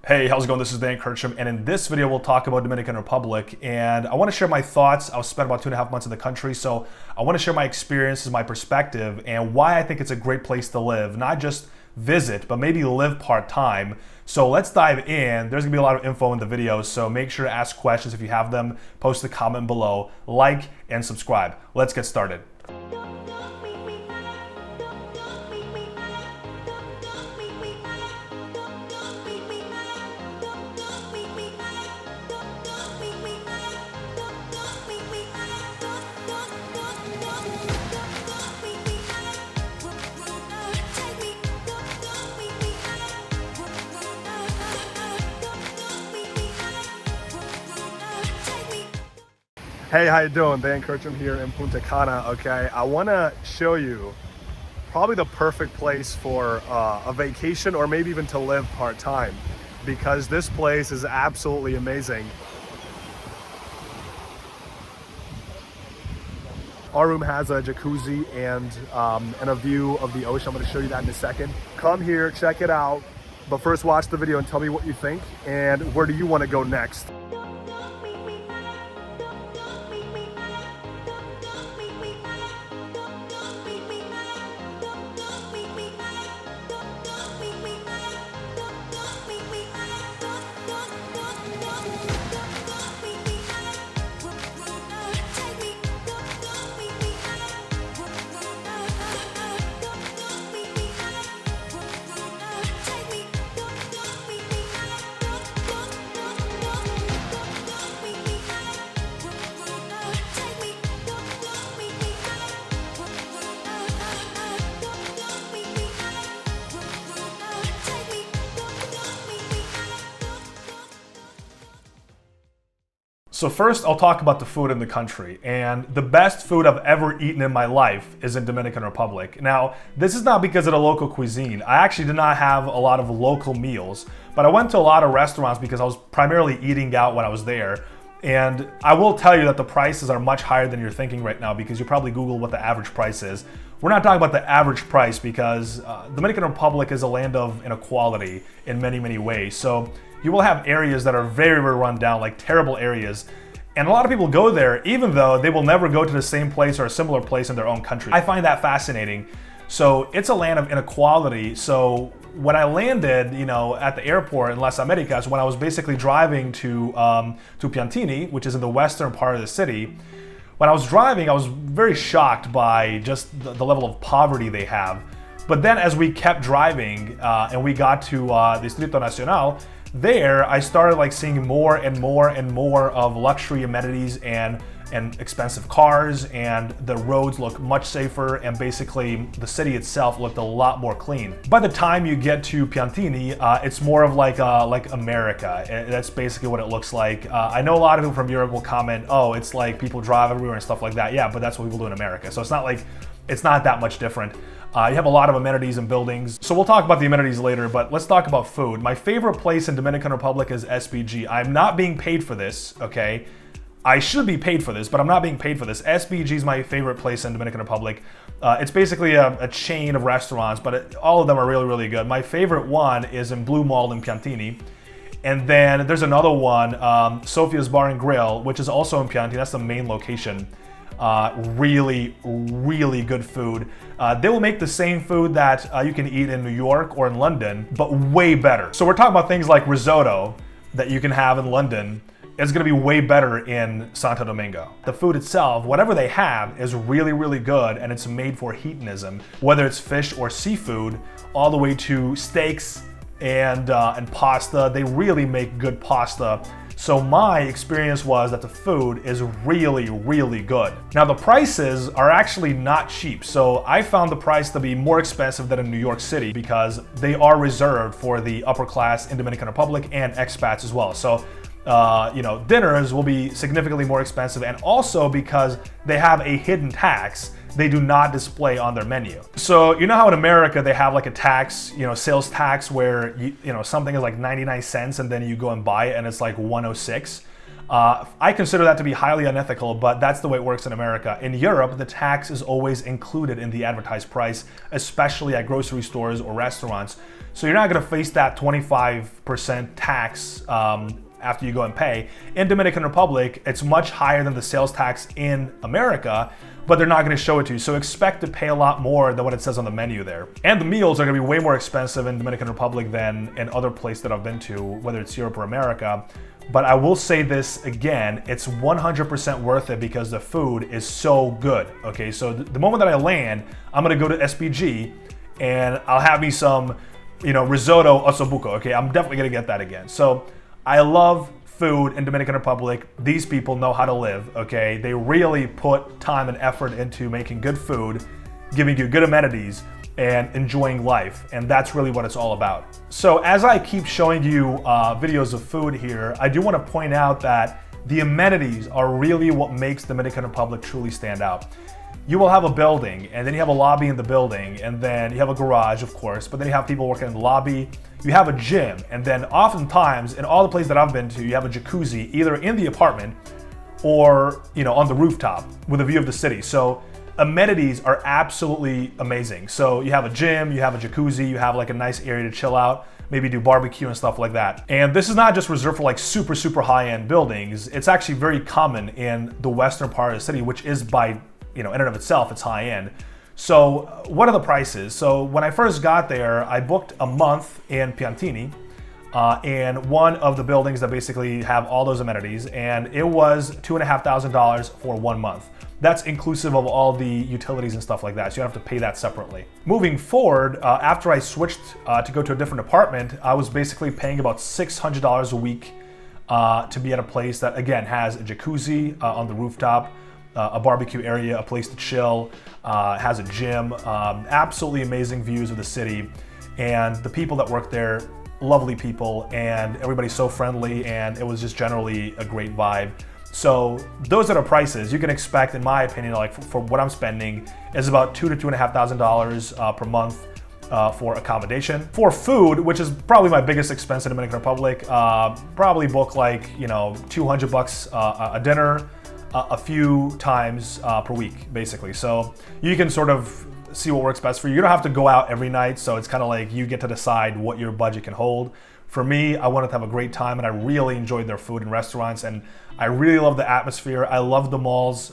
Hey, how's it going? This is Dan Kirchhoff, and in this video we'll talk about Dominican Republic, and I want to share my thoughts. I spent about 2.5 months in the country, so I want to share my experiences, my perspective, and why I think it's a great place to live. Not just visit, but maybe live part-time. So let's dive in. There's gonna be a lot of info in the video, so make sure to ask questions if you have them, post a comment below, like, and subscribe. Let's get started. Hey, how you doing? Dan Kirchhoff here in Punta Cana, okay? I want to show you probably the perfect place for a vacation or maybe even to live part-time, because this place is absolutely amazing. Our room has a jacuzzi and a view of the ocean. I'm going to show you that in a second. Come here, check it out, but first watch the video and tell me what you think and where do you want to go next. So first, I'll talk about the food in the country, and the best food I've ever eaten in my life is in Dominican Republic. Now, this is not because of the local cuisine. I actually did not have a lot of local meals, but I went to a lot of restaurants because I was primarily eating out when I was there. And I will tell you that the prices are much higher than you're thinking right now, because you probably Google what the average price is. We're not talking about the average price because Dominican Republic is a land of inequality in many, many ways. So you will have areas that are very, very run down, like terrible areas. And a lot of people go there even though they will never go to the same place or a similar place in their own country. I find that fascinating. So it's a land of inequality. So when I landed, at the airport in Las Americas, when I was basically driving to Piantini, which is in the western part of the city, when I was driving, I was very shocked by just the level of poverty they have. But then as we kept driving and we got to Distrito Nacional, there I started seeing more and more and more of luxury amenities and expensive cars, and the roads look much safer, and basically the city itself looked a lot more clean. By the time you get to Piantini, it's more of like America. That's basically what it looks like. I know a lot of people from Europe will comment, oh, it's like people drive everywhere and stuff like that. Yeah, but that's what people do in America. So it's not that much different. You have a lot of amenities and buildings. So we'll talk about the amenities later, but let's talk about food. My favorite place in Dominican Republic is SPG. I'm not being paid for this, okay? I should be paid for this, but I'm not being paid for this. SPG is my favorite place in Dominican Republic. It's basically a chain of restaurants, but all of them are really, really good. My favorite one is in Blue Mall in Piantini. And then there's another one, Sophia's Bar and Grill, which is also in Piantini. That's the main location. Really, really good food. They will make the same food that you can eat in New York or in London, but way better. So we're talking about things like risotto that you can have in London. It's gonna be way better in Santo Domingo. The food itself, whatever they have, is really, really good, and it's made for hedonism. Whether it's fish or seafood, all the way to steaks and pasta, they really make good pasta. So my experience was that the food is really, really good. Now the prices are actually not cheap. So I found the price to be more expensive than in New York City, because they are reserved for the upper class in Dominican Republic and expats as well. So dinners will be significantly more expensive, and also because they have a hidden tax they do not display on their menu. So you know how in America they have like a tax, sales tax, where something is like 99 cents and then you go and buy it and it's like 106. I consider that to be highly unethical, but that's the way it works in America. In Europe, the tax is always included in the advertised price, especially at grocery stores or restaurants. So you're not going to face that 25% tax after you go and pay. In Dominican Republic, it's much higher than the sales tax in America, but they're not going to show it to you. So expect to pay a lot more than what it says on the menu there. And the meals are going to be way more expensive in Dominican Republic than in other places that I've been to, whether it's Europe or America. But I will say this again, it's 100% worth it because the food is so good. Okay, so the moment that I land, I'm going to go to SPG and I'll have me some, risotto ossobuco. Okay, I'm definitely going to get that again. So I love food in Dominican Republic. These people know how to live, okay? They really put time and effort into making good food, giving you good amenities, and enjoying life. And that's really what it's all about. So as I keep showing you videos of food here, I do want to point out that the amenities are really what makes Dominican Republic truly stand out. You will have a building, and then you have a lobby in the building, and then you have a garage, of course, but then you have people working in the lobby. You have a gym, and then oftentimes, in all the places that I've been to, you have a jacuzzi, either in the apartment or on the rooftop with a view of the city. So amenities are absolutely amazing. So you have a gym, you have a jacuzzi, you have like a nice area to chill out, maybe do barbecue and stuff like that. And this is not just reserved for like super, super high-end buildings. It's actually very common in the western part of the city, which is by in and of itself, it's high end. So what are the prices? So when I first got there, I booked a month in Piantini, in one of the buildings that basically have all those amenities, and it was $2,500 for 1 month. That's inclusive of all the utilities and stuff like that, so you don't have to pay that separately. Moving forward, after I switched to go to a different apartment, I was basically paying about $600 a week to be at a place that, again, has a jacuzzi on the rooftop, a barbecue area, a place to chill, has a gym, absolutely amazing views of the city, and the people that work there, lovely people, and everybody's so friendly, and it was just generally a great vibe. So those are the prices you can expect, in my opinion, like for what I'm spending, is about $2,000 to $2,500 per month for accommodation. For food, which is probably my biggest expense in Dominican Republic, probably book like $200 a dinner, a few times per week, basically. So you can sort of see what works best for you. You don't have to go out every night, so it's kind of like you get to decide what your budget can hold. For me, I wanted to have a great time, and I really enjoyed their food and restaurants, and I really love the atmosphere. I love the malls,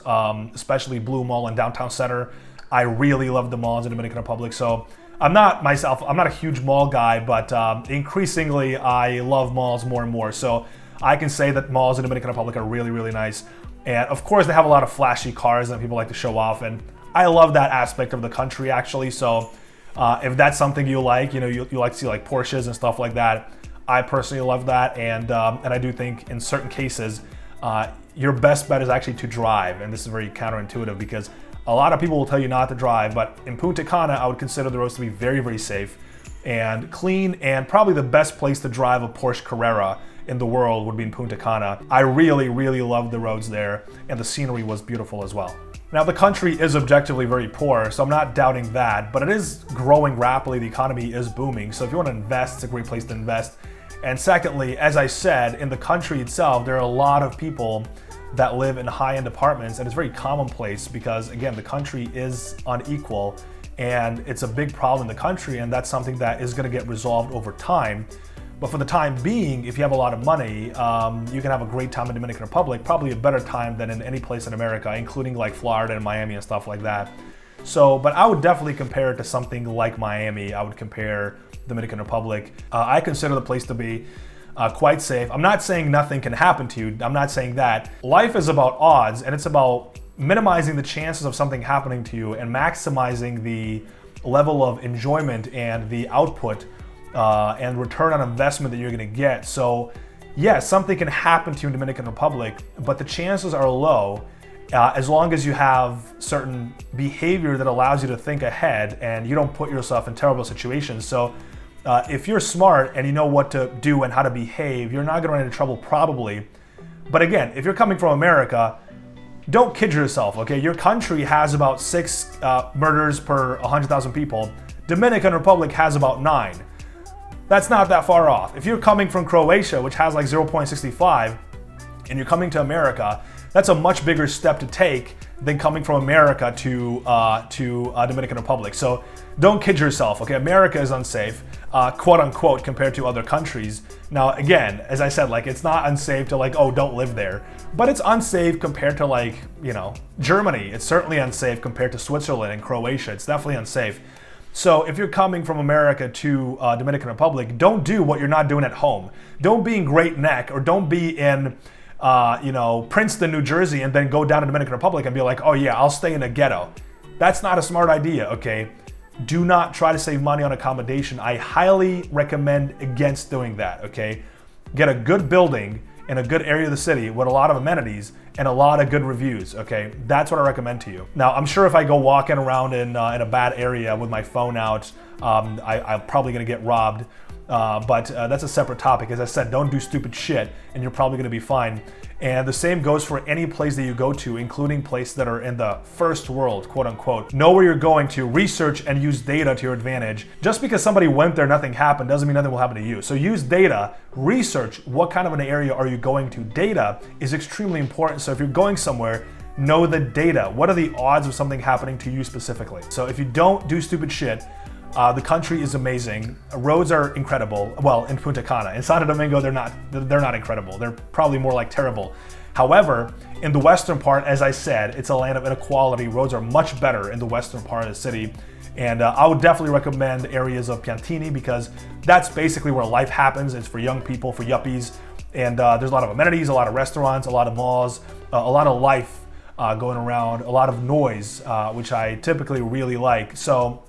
especially Blue Mall and Downtown Center. I really love the malls in Dominican Republic. So I'm not a huge mall guy, but increasingly I love malls more and more. So I can say that malls in Dominican Republic are really, really nice. And of course, they have a lot of flashy cars that people like to show off, and I love that aspect of the country, actually. So if that's something you like, you like to see like Porsches and stuff like that, I personally love that, and I do think in certain cases, your best bet is actually to drive, and this is very counterintuitive because a lot of people will tell you not to drive, but in Punta Cana, I would consider the roads to be very, very safe and clean, and probably the best place to drive a Porsche Carrera in the world would be in Punta Cana. I really, really loved the roads there, and the scenery was beautiful as well. Now, the country is objectively very poor, so I'm not doubting that, but it is growing rapidly. The economy is booming, so if you want to invest, it's a great place to invest. And secondly, as I said, in the country itself, there are a lot of people that live in high-end apartments, and it's very commonplace because, again, the country is unequal, and it's a big problem in the country, and that's something that is going to get resolved over time. But for the time being, if you have a lot of money, you can have a great time in Dominican Republic, probably a better time than in any place in America, including like Florida and Miami and stuff like that. So, but I would definitely compare it to something like Miami. I would compare Dominican Republic. I consider the place to be quite safe. I'm not saying nothing can happen to you. I'm not saying that. Life is about odds, and it's about minimizing the chances of something happening to you and maximizing the level of enjoyment and the output and return on investment that you're going to get. So yes, something can happen to you in Dominican Republic, but the chances are low as long as you have certain behavior that allows you to think ahead and you don't put yourself in terrible situations. So if you're smart and you know what to do and how to behave, you're not going to run into trouble probably. But again, if you're coming from America, don't kid yourself, okay? Your country has about 6 murders per 100,000 people. Dominican Republic has about 9. That's not that far off. If you're coming from Croatia, which has like 0.65, and you're coming to America, that's a much bigger step to take than coming from America to Dominican Republic. So don't kid yourself, okay? America is unsafe, quote unquote, compared to other countries. Now, again, as I said, like, it's not unsafe to like, oh, don't live there, but it's unsafe compared to like, you know, Germany. It's certainly unsafe compared to Switzerland and Croatia. It's definitely unsafe. So if you're coming from America to Dominican Republic, don't do what you're not doing at home. Don't be in Great Neck, or don't be in you know, Princeton, New Jersey, and then go down to Dominican Republic and be like, oh yeah, I'll stay in a ghetto. That's not a smart idea, okay? Do not try to save money on accommodation. I highly recommend against doing that, okay? Get a good building in a good area of the city with a lot of amenities and a lot of good reviews, okay? That's what I recommend to you. Now, I'm sure if I go walking around in a bad area with my phone out, I'm probably gonna get robbed. But that's a separate topic. As I said, don't do stupid shit and you're probably going to be fine. And the same goes for any place that you go to, including places that are in the first world, quote unquote. Know where you're going to, research and use data to your advantage. Just because somebody went there, nothing happened, doesn't mean nothing will happen to you. So use data, research what kind of an area are you going to. Data is extremely important. So if you're going somewhere, know the data. What are the odds of something happening to you specifically? So if you don't do stupid shit, the country is amazing. Roads are incredible. Well, in Punta Cana. In Santo Domingo, they're not incredible. They're probably more like terrible. However, in the western part, as I said, it's a land of inequality. Roads are much better in the western part of the city. And I would definitely recommend areas of Piantini because that's basically where life happens. It's for young people, for yuppies. And there's a lot of amenities, a lot of restaurants, a lot of malls, a lot of life going around, a lot of noise, which I typically really like. So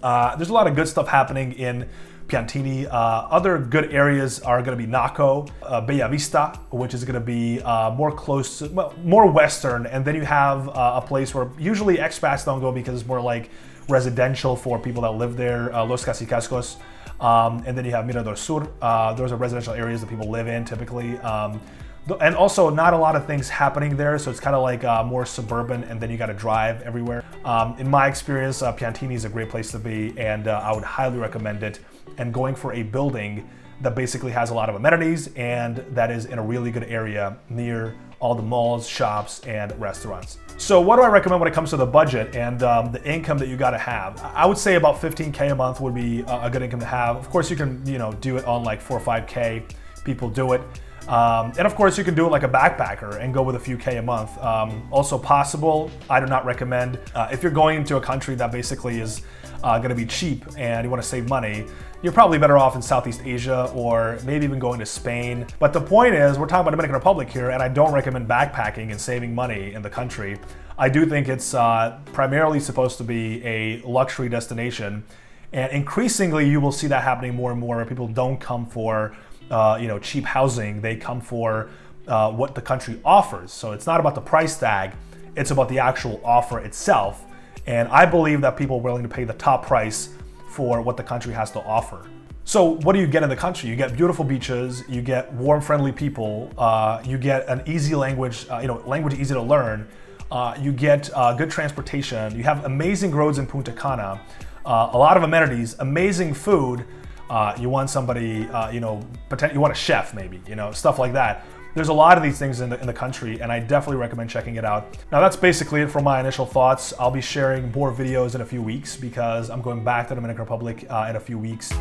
there's a lot of good stuff happening in Piantini. Other good areas are going to be Naco, Bella Vista, which is going to be more close, well, more Western. And then you have a place where usually expats don't go because it's more like residential for people that live there, Los Cacicascos. And then you have Mirador Sur. Those are residential areas that people live in typically. And also not a lot of things happening there, so it's kind of like more suburban, and then you got to drive everywhere. In my experience, Piantini is a great place to be, and I would highly recommend it. And going for a building that basically has a lot of amenities and that is in a really good area near all the malls, shops, and restaurants. So what do I recommend when it comes to the budget and the income that you got to have? I would say about 15K a month would be a good income to have. Of course, you can do it on like 4 or 5K. People do it. And of course, you can do it like a backpacker and go with a few K a month. Also possible, I do not recommend. If you're going into a country that basically is going to be cheap and you want to save money, you're probably better off in Southeast Asia or maybe even going to Spain. But the point is, we're talking about Dominican Republic here, and I don't recommend backpacking and saving money in the country. I do think it's primarily supposed to be a luxury destination. And increasingly, you will see that happening more and more, where people don't come for cheap housing. They come for what the country offers. So it's not about the price tag, it's about the actual offer itself. And I believe that people are willing to pay the top price for what the country has to offer. So what do you get in the country? You get beautiful beaches, you get warm, friendly people, you get an easy language, language easy to learn, you get good transportation, you have amazing roads in Punta Cana, a lot of amenities, amazing food. You want somebody, you want a chef maybe, stuff like that. There's a lot of these things in the country, and I definitely recommend checking it out. Now that's basically it for my initial thoughts. I'll be sharing more videos in a few weeks because I'm going back to the Dominican Republic in a few weeks.